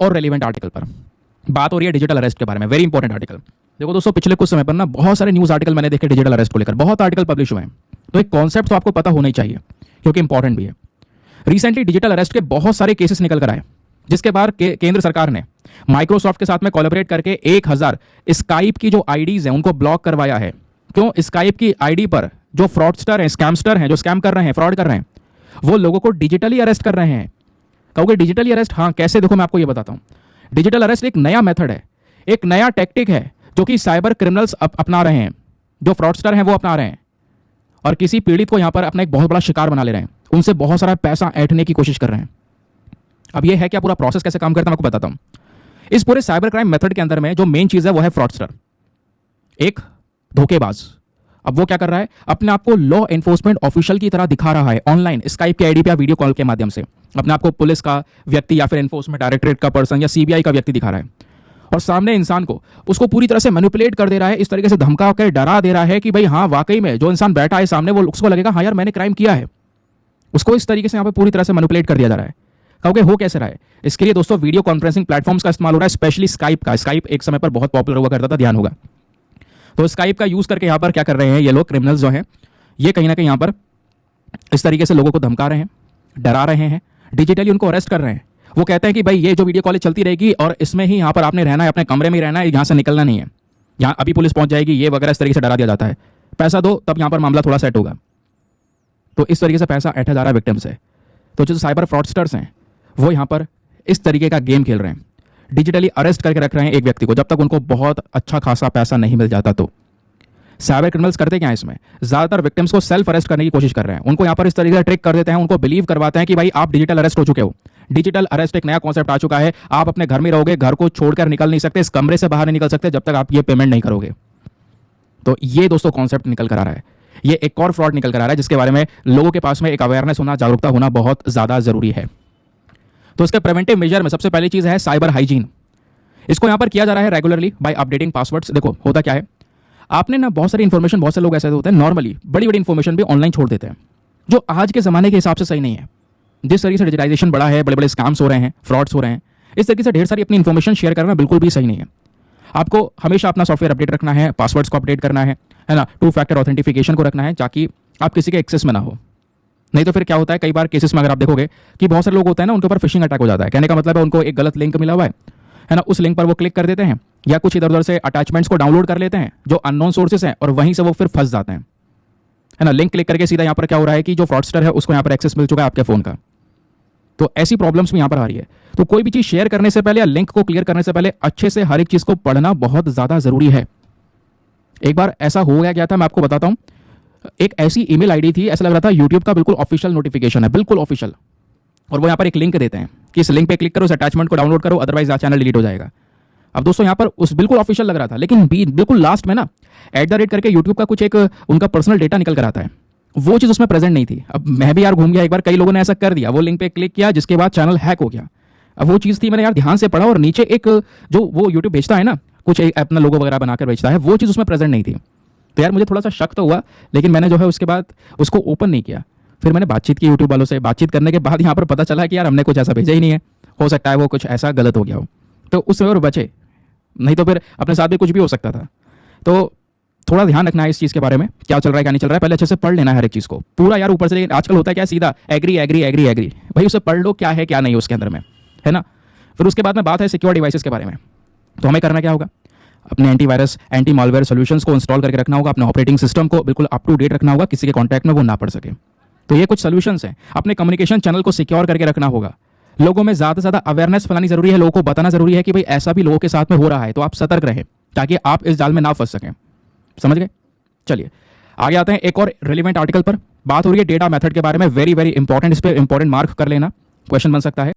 और relevant article पर बात हो रही है डिजिटल अरेस्ट के बारे में। Very important article. देखो दोस्तों, पिछले कुछ समय पर ना बहुत सारे न्यूज़ आर्टिकल मैंने देखे डिजिटल अरेस्ट को लेकर, बहुत आर्टिकल पब्लिश हुए हैं। तो एक कॉन्सेप्ट तो आपको पता होना ही चाहिए क्योंकि इंपॉर्टेंट भी है। रिसेंटली डिजिटल अरेस्ट के बहुत सारे केसेस निकल कर आए, जिसके बाद केंद्र सरकार ने माइक्रोसॉफ्ट के साथ में कोलैबोरेट करके 1000 स्काइप की जो आईडीज हैं उनको ब्लॉक करवाया है। क्यों? स्काइप की आईडी पर जो फ्रॉडस्टर हैं, स्कैमस्टर हैं, जो स्कैम कर रहे हैं, फ्रॉड कर रहे हैं, वो लोगों को डिजिटली अरेस्ट कर रहे हैं। कहोगे डिजिटली अरेस्ट? हाँ, कैसे? देखो मैं आपको ये बताता हूँ। डिजिटल अरेस्ट एक नया मेथड है, एक नया टेक्टिक है जो कि साइबर क्रिमिनल्स अपना रहे हैं, जो फ्रॉडस्टर हैं वो अपना रहे हैं और किसी पीड़ित को यहां पर अपना एक बहुत बड़ा शिकार बना ले रहे हैं, उनसे बहुत सारा पैसा ऐंठने की कोशिश कर रहे हैं। अब ये है क्या, पूरा प्रोसेस कैसे काम करता है मैं आपको बताता हूं। इस पूरे साइबर क्राइम मेथड के अंदर में जो मेन चीज है वो है फ्रॉडस्टर, एक धोखेबाज। अब वो क्या कर रहा है, अपने आप को लॉ एनफोर्समेंट ऑफिशियल की तरह दिखा रहा है ऑनलाइन, स्काइप की आईडी पे या वीडियो कॉल के माध्यम से अपने आप को पुलिस का व्यक्ति या फिर एनफोर्समेंट डायरेक्टरेट का पर्सन या सीबीआई का व्यक्ति दिखा रहा है और सामने इंसान को उसको पूरी तरह से मैनिपुलेट कर दे रहा है, इस तरीके से धमका कर डरा दे रहा है कि भाई हाँ वाकई में जो इंसान बैठा है सामने वो उसको लगेगा हाँ यार मैंने क्राइम किया है। उसको इस तरीके से यहाँ पे पूरी तरह से मैनिपुलेट कर दिया जा रहा है। कहोगे हो कैसे रहा है? इसके लिए दोस्तों वीडियो कॉन्फ्रेंसिंग प्लेटफॉर्म्स का इस्तेमाल हो रहा है, स्पेशली स्काइप का। स्काइप एक समय पर बहुत पॉपुलर हुआ करता था, ध्यान होगा। तो स्काइप का यूज करके यहाँ पर क्या कर रहे हैं ये लोग, क्रिमिनल्स जो हैं, ये कहीं ना कहीं यहाँ पर इस तरीके से लोगों को धमका रहे हैं, डरा रहे हैं, डिजिटली उनको अरेस्ट कर रहे हैं। वो कहते हैं कि भाई ये जो वीडियो कॉल चलती रहेगी और इसमें ही यहाँ पर आपने रहना है, अपने कमरे में ही रहना है, यहाँ से निकलना नहीं है, यहाँ अभी पुलिस पहुंच जाएगी, ये वगैरह इस तरीके से डरा दिया जाता है। पैसा दो तब यहाँ पर मामला थोड़ा सेट होगा। तो इस तरीके से पैसा ऐंठा जा रहा है विक्टिम से। तो जो साइबर फ्रॉडस्टर्स हैं वो यहाँ पर इस तरीके का गेम खेल रहे हैं, डिजिटली अरेस्ट करके रख रहे हैं एक व्यक्ति को जब तक उनको बहुत अच्छा खासा पैसा नहीं मिल जाता। तो साइबर क्रिमिनल्स करते क्या है इसमें, ज्यादातर विक्टिम्स को सेल्फ अरेस्ट करने की कोशिश कर रहे हैं। उनको यहाँ पर इस तरीके से ट्रिक कर देते हैं, उनको बिलीव करवाते हैं कि भाई आप डिजिटल अरेस्ट हो चुके हो। डिजिटल अरेस्ट एक नया कॉन्सेप्ट आ चुका है, आप अपने घर में रहोगे, घर को छोड़कर निकल नहीं सकते, इस कमरे से बाहर नहीं निकल सकते जब तक आप ये पेमेंट नहीं करोगे। तो ये दोस्तों कॉन्सेप्ट निकल कर आ रहा है, ये एक और फ्रॉड निकल कर आ रहा है जिसके बारे में लोगों के पास में एक अवेयरनेस होना, जागरूकता होना बहुत ज्यादा जरूरी है। तो इसके प्रिवेंटिव मेजर में सबसे पहली चीज है साइबर हाइजीन। इसको यहां पर किया जा रहा है रेगुलरली बाय अपडेटिंग पासवर्ड्स। देखो होता क्या है, आपने ना बहुत सारी इन्फॉर्मेशन, बहुत से लोग ऐसे होते हैं नॉर्मली बड़ी बड़ी इन्फॉर्मेशन भी ऑनलाइन छोड़ देते हैं, जो आज के ज़माने के हिसाब से सही नहीं है। जिस तरीके से डिजिटाइजेशन बढ़ा है, बड़े बड़े स्कैम्स हो रहे हैं, फ्रॉड्स हो रहे हैं, इस तरीके से ढेर सारी अपनी इन्फॉर्मेशन शेयर करना बिल्कुल भी सही नहीं है। आपको हमेशा अपना सॉफ्टवेयर अपडेट रखना है, पासवर्ड्स को अपडेट करना है ना, 2 फैक्टर ऑथेंटिफिकेशन को रखना है ताकि आप किसी के एक्सेस में ना हो। नहीं तो फिर क्या होता है, कई बार केसेस में अगर आप देखोगे कि बहुत सारे लोग होते हैं ना, उनके ऊपर फिशिंग अटैक हो जाता है। कहने का मतलब है उनको एक गलत लिंक मिला हुआ है ना, उस लिंक पर वो क्लिक कर देते हैं या कुछ इधर उधर से अटैचमेंट्स को डाउनलोड कर लेते हैं जो अननोन सोर्सेस हैं और वहीं से वो फिर फंस जाते हैं, है ना। लिंक क्लिक करके सीधा यहाँ पर क्या हो रहा है कि जो फ्रॉडस्टर है उसको यहाँ पर एक्सेस मिल चुका है आपके फोन का। तो ऐसी प्रॉब्लम्स भी यहाँ पर आ रही है। तो कोई भी चीज शेयर करने से पहले या लिंक को क्लियर करने से पहले अच्छे से हर एक चीज को पढ़ना बहुत ज्यादा जरूरी है। एक बार ऐसा हो गया था, मैं आपको बताता हूं। एक ऐसी ईमेल आईडी थी, ऐसा लग रहा था यूट्यूब का बिल्कुल ऑफिशियल नोटिफिकेशन है, बिल्कुल ऑफिशियल, और वो यहाँ पर एक लिंक देते हैं कि इस लिंक पे क्लिक करो, इस अटैचमेंट को डाउनलोड करो, अदरवाइज चैनल डिलीट हो जाएगा। अब दोस्तों यहाँ पर उस बिल्कुल ऑफिशियल लग रहा था, लेकिन बिल्कुल लास्ट में ना @ करके यूट्यूब का कुछ एक उनका पर्सनल डेटा निकल कर आता है, वो चीज़ उसमें प्रेजेंट नहीं थी। अब मैं भी यार घूम गया एक बार, कई लोगों ने ऐसा कर दिया, वो लिंक पे क्लिक किया जिसके बाद चैनल हैक हो गया। अब वो चीज़ थी, मैंने यार ध्यान से पढ़ा और नीचे एक जो वो यूट्यूब बेचता है ना, कुछ एक अपना लोगो वगैरह बनाकर बेचता है, वो चीज़ उसमें प्रेजेंट नहीं थी। तो यार मुझे थोड़ा सा शक तो हुआ, लेकिन मैंने जो है उसके बाद उसको ओपन नहीं किया। फिर मैंने बातचीत की यूट्यूब वालों से, बातचीत करने के बाद यहाँ पर पता चला कि यार हमने कुछ ऐसा भेजा ही नहीं है, हो सकता है वो कुछ ऐसा गलत हो गया हो। तो उस समय और बचे, नहीं तो फिर अपने साथ भी कुछ भी हो सकता था। तो थोड़ा ध्यान रखना है इस चीज़ के बारे में, क्या चल रहा है क्या नहीं चल रहा है, पहले अच्छे से पढ़ लेना है हर एक चीज़ को पूरा यार ऊपर से। लेकिन आजकल होता है क्या, सीधा एग्री एग्री एग्री एग्री, भाई उसे पढ़ लो क्या है क्या नहीं उसके अंदर में, है ना। फिर उसके बाद में बात है सिक्योर डिवाइसेस के बारे में। तो हमें करना क्या होगा, अपने एंटीवायरस, एंटी मालवेयर सॉल्यूशंस को इंस्टॉल करके रखना होगा, अपने ऑपरेटिंग सिस्टम को बिल्कुल अप टू डेट रखना होगा, किसी के कॉन्टैक्ट में वो ना पड़ सके। तो ये कुछ सॉल्यूशंस हैं। अपने कम्युनिकेशन चैनल को सिक्योर करके रखना होगा, लोगों में ज़्यादा से ज़्यादा अवेयरनेस फैलानी जरूरी है, लोगों को बताना जरूरी है कि भाई ऐसा भी लोगों के साथ में हो रहा है, तो आप सतर्क रहें ताकि आप इस जाल में ना फंस सकें। समझ गए? चलिए आगे आते हैं एक और रेलिवेंट आर्टिकल पर। बात हो रही है डेटा मेथड के बारे में, वेरी वेरी इंपॉर्टेंट, इस पर इंपॉर्टेंट मार्क कर लेना, क्वेश्चन बन सकता है।